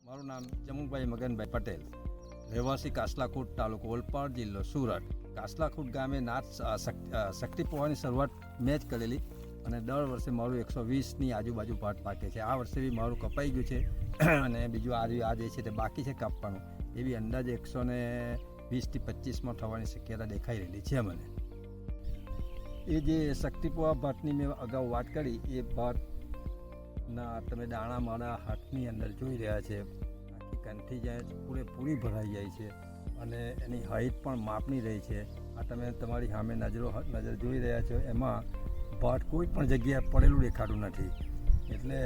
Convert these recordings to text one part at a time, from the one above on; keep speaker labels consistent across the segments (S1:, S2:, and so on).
S1: મારું નામ જમુભાઈ મગનભાઈ પટેલ, રહેવાસી કાસલાકોટ, તાલુકો ઓલપાડ, જિલ્લો સુરત. કાસલાકોટ ગામે નાથ શક્તિ પહોવાની શરૂઆત મેં જ કરેલી અને દર વર્ષે મારું 120ની આજુબાજુ ભાત પાકે છે. આ વર્ષે બી મારું કપાઈ ગયું છે અને બીજું આ જે છે તે બાકી છે કાપવાનું. એવી અંદાજે 120થી 25 થવાની શક્યતા દેખાઈ રહેલી છે મને. એ જે શક્તિપોવા ભાતની મેં અગાઉ વાત કરી, એ ભાતના તમે દાણા મારા હાથની અંદર જોઈ રહ્યા છે. આખી કંઠી જાય પૂરેપૂરી ભરાઈ જાય છે અને એની હાઈટ પણ માપની રહી છે. આ તમે તમારી સામે નજર જોઈ રહ્યા છો. એમાં ભાત કોઈ પણ જગ્યાએ પડેલું દેખાતું નથી. એટલે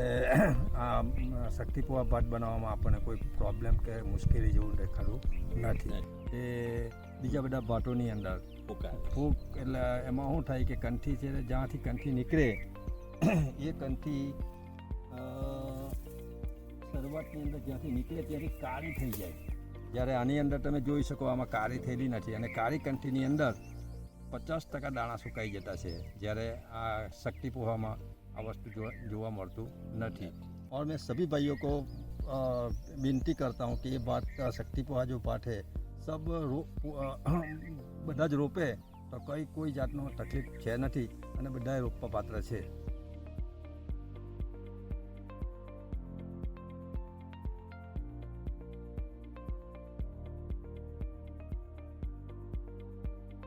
S1: આ શક્તિપોવા ભાત બનાવવામાં આપણને કોઈ પ્રોબ્લેમ કે મુશ્કેલી જેવું દેખાતું નથી. એ બીજા બધા ભાતોની અંદર ફૂગ એટલે એમાં શું થાય કે કંઠી છે, જ્યાંથી કંઠી નીકળે એ કંઠી શરૂઆતની અંદર જ્યાંથી નીકળે ત્યાંથી કાળી થઈ જાય. જ્યારે આની અંદર તમે જોઈ શકો આમાં કાળી થયેલી નથી અને કાળી કંઠીની અંદર 50% દાણા સુકાઈ જતા છે, જ્યારે આ શક્તિપોહામાં આ વસ્તુ જોવા મળતું નથી. और मैं सभी भाइयों को विनती करता हूँ कि ये बात शक्तिपोहा जो पाठ है सब બધા જ રોપે તો કોઈ જાતનો તકલીફ છે નથી અને બધાએ રોપવા પાત્ર છે.